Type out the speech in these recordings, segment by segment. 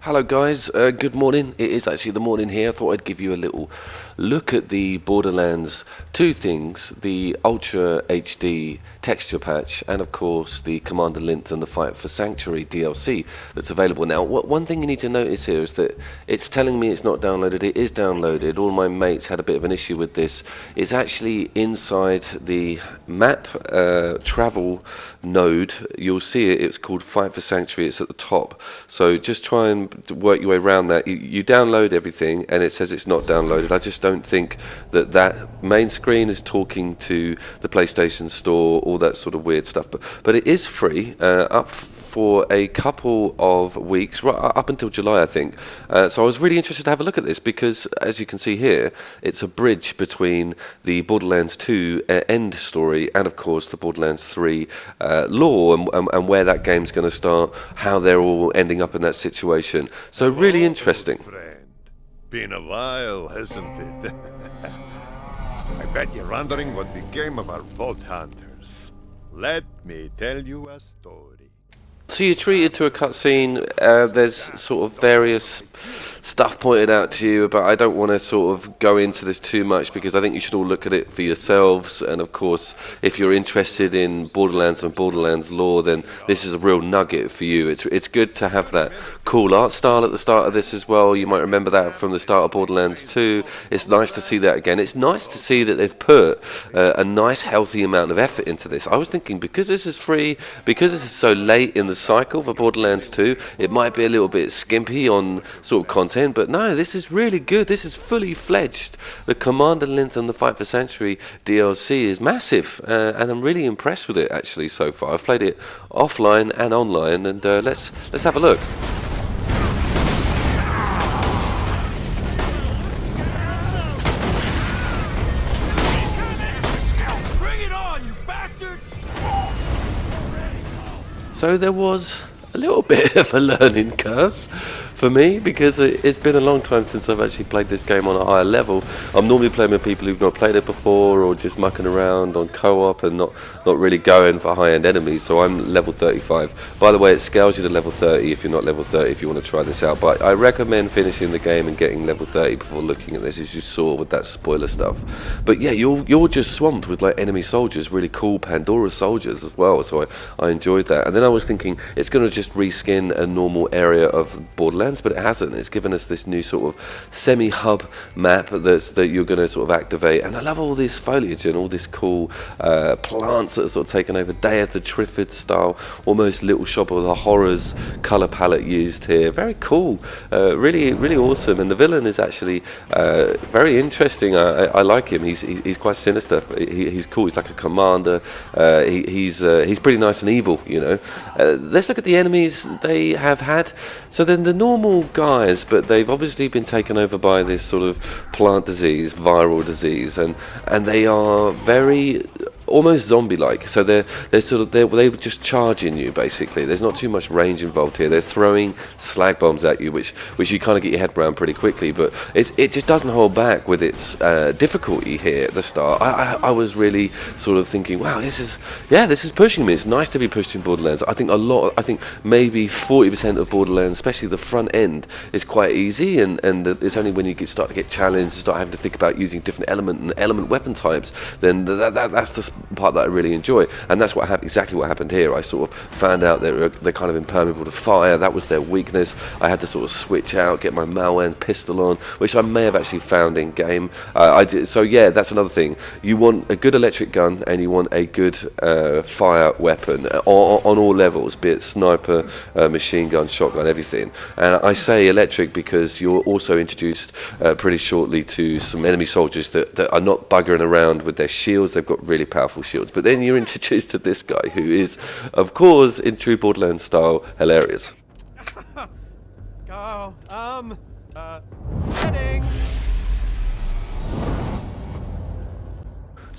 Hello guys, good morning. It is actually the morning here. I thought I'd give you a little look at the Borderlands two things, the Ultra HD texture patch and of course the Commander Linth and the Fight for Sanctuary DLC that's available now. One thing you need to notice here is that it's telling me it's not downloaded. It is downloaded. All my mates had a bit of an issue with this. It's actually inside the map travel node. You'll see it. It's called Fight for Sanctuary. It's at the top. So just try and work your way around that. You download everything and it says it's not downloaded. I just don't think that main screen is talking to the PlayStation Store, all that sort of weird stuff. But it is free, up for a couple of weeks, right up until July, I think. So I was really interested to have a look at this because, as you can see here, it's a bridge between the Borderlands 2 end story and, of course, the Borderlands 3 lore and where that game's going to start, how they're all ending up in that situation. So really interesting. Friend. Been a while, hasn't it? I bet you're wondering what became of our Vault Hunters. Let me tell you a story. So you're treated to a cutscene. There's sort of various stuff pointed out to you, but I don't want to sort of go into this too much because I think you should all look at it for yourselves. And of course, if you're interested in Borderlands and Borderlands lore, then this is a real nugget for you. It's good to have that cool art style at the start of this as well. You might remember that from the start of Borderlands 2. It's nice to see that again. It's nice to see that they've put a nice, healthy amount of effort into this. I was thinking because this is free, because this is so late in the cycle for Borderlands 2, it might be a little bit skimpy on sort of content, but no, this is really good. This is fully fledged. The Commander Linth and the Fight for Sanctuary DLC is massive, and I'm really impressed with it actually so far. I've played it offline and online, and let's have a look. So there was a little bit of a learning curve for me because it's been a long time since I've actually played this game on a higher level. I'm normally playing with people who've not played it before or just mucking around on co-op and not really going for high-end enemies, so I'm level 35. By the way, it scales you to level 30 if you're not level 30 if you want to try this out, but I recommend finishing the game and getting level 30 before looking at this, as you saw with that spoiler stuff. But yeah, you're just swamped with like enemy soldiers, really cool Pandora soldiers as well, so I enjoyed that. And then I was thinking it's going to just reskin a normal area of Borderlands, but it hasn't. It's given us this new sort of semi-hub map that you're going to sort of activate, and I love all this foliage and all this cool plants that are sort of taken over. Day of the Triffid style, almost Little Shop of the Horrors colour palette used here. Very cool, really awesome. And the villain is actually very interesting. I like him. He's quite sinister. He's cool. He's like a commander. He's pretty nice and evil, you know. Let's look at the enemies they have had. So then the normal guys, but they've obviously been taken over by this sort of plant disease, viral disease, and they are very almost zombie-like. So they just charging you basically. There's not too much range involved here. They're throwing slag bombs at you, which you kind of get your head around pretty quickly. But it just doesn't hold back with its difficulty here at the start. I was really sort of thinking, wow, this is pushing me. It's nice to be pushed in Borderlands. I think maybe 40% of Borderlands, especially the front end, is quite easy, and it's only when you start to get challenged, start having to think about using different element weapon types, then that's the part that I really enjoy. And that's exactly what happened here. I sort of found out they're kind of impermeable to fire. That was their weakness. I had to sort of switch out, get my Malwan pistol on, which I may have actually found in game. I did. So yeah, that's another thing. You want a good electric gun and you want a good fire weapon on all levels, be it sniper, machine gun, shotgun, everything. And I say electric because you're also introduced pretty shortly to some enemy soldiers that are not buggering around with their shields. They've got really powerful shields. But then you're introduced to this guy who is, of course, in true Borderlands style, hilarious. Go, heading.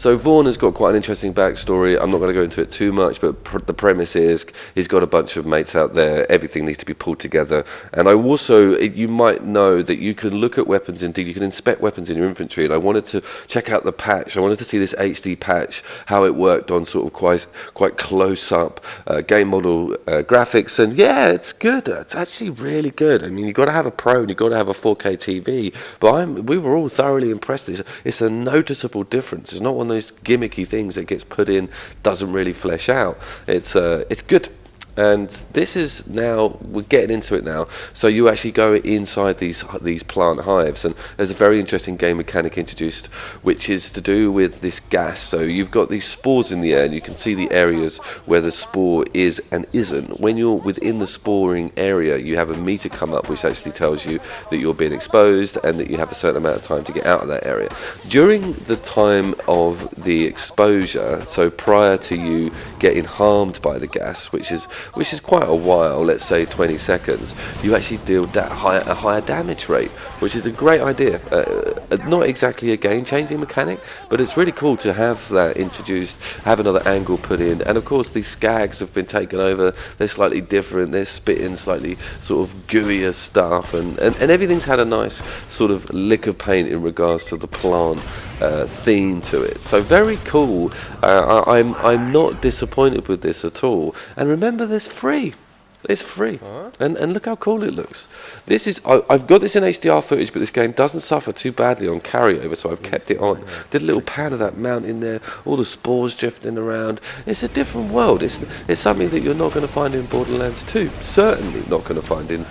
So Vaughn has got quite an interesting backstory. I'm not going to go into it too much, but the premise is he's got a bunch of mates out there. Everything needs to be pulled together. And I also, you might know that you can look at weapons, indeed, you can inspect weapons in your inventory. And I wanted to check out the patch. I wanted to see this HD patch, how it worked on sort of quite close-up game model graphics. And yeah, it's good. It's actually really good. I mean, you've got to have a Pro and you've got to have a 4K TV. But we were all thoroughly impressed. It's a noticeable difference. It's not one of those gimmicky things that gets put in, doesn't really flesh out. It's good. And this is now, we're getting into it now, so you actually go inside these plant hives, and there's a very interesting game mechanic introduced, which is to do with this gas. So you've got these spores in the air, and you can see the areas where the spore is and isn't. When you're within the sporing area, you have a meter come up, which actually tells you that you're being exposed, and that you have a certain amount of time to get out of that area. During the time of the exposure, so prior to you getting harmed by the gas, which is quite a while, let's say 20 seconds, you actually deal a higher damage rate, which is a great idea. Not exactly a game-changing mechanic, but it's really cool to have that introduced, have another angle put in, and of course these skags have been taken over. They're slightly different, they're spitting slightly sort of gooier stuff, and everything's had a nice sort of lick of paint in regards to the plant theme to it. So very cool. I'm not disappointed with this at all. And remember, this free. It's free, and look how cool it looks. This is I've got this in HDR footage, but this game doesn't suffer too badly on carryover, so I've kept it on. Did a little pan of that mountain there, all the spores drifting around. It's a different world. It's something that you're not going to find in Borderlands 2. Certainly not going to find in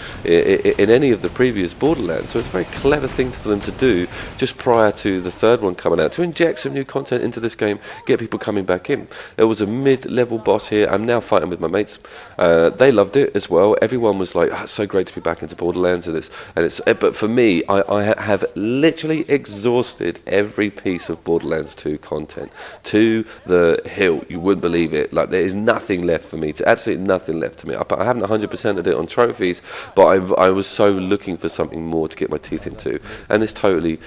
any of the previous Borderlands. So it's a very clever thing for them to do just prior to the third one coming out, to inject some new content into this game, get people coming back in. There was a mid-level boss here. I'm now fighting with my mates. They loved it as well. Everyone was like, oh, it's so great to be back into Borderlands, but for me, I have literally exhausted every piece of Borderlands 2 content to the hilt. You wouldn't believe it. Like, there is nothing left for me, absolutely nothing left to me. I haven't 100%ed it on trophies, but I was so looking for something more to get my teeth into, and this totally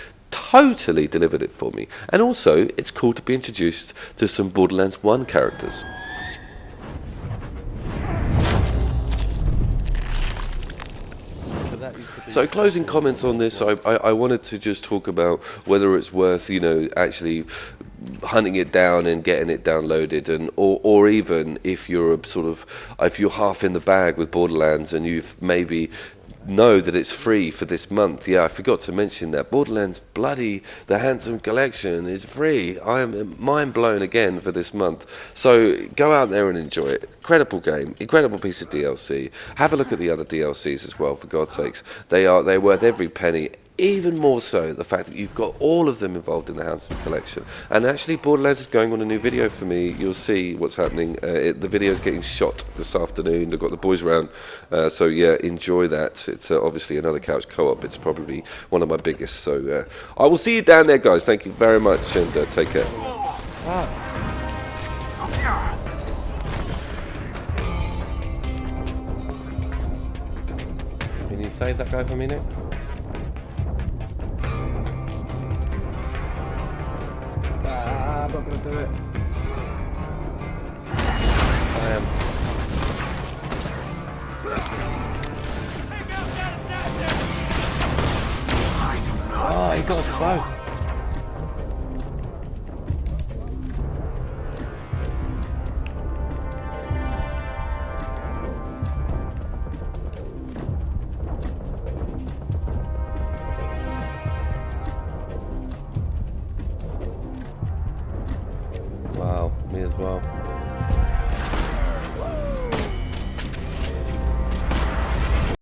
delivered it for me. And also, it's cool to be introduced to some Borderlands 1 characters. So closing comments on this, I wanted to just talk about whether it's worth, actually hunting it down and getting it downloaded, and or even if you're if you're half in the bag with Borderlands and you've maybe know that it's free for this month. Yeah, I forgot to mention that. Borderlands Bloody the Handsome Collection is free. I am mind blown again for this month. So go out there and enjoy it. Incredible game, incredible piece of DLC. Have a look at the other DLCs as well, for God's sakes. They're worth every penny. Even more so the fact that you've got all of them involved in the Handsome Collection. And actually, Borderlands is going on a new video for me. You'll see what's happening. The video is getting shot this afternoon. They've got the boys around. So yeah, enjoy that. It's obviously another couch co-op. It's probably one of my biggest. So I will see you down there, guys. Thank you very much, and take care. Can you save that guy for me, Nick? I'm not going to do it. I am. Oh, he got us both.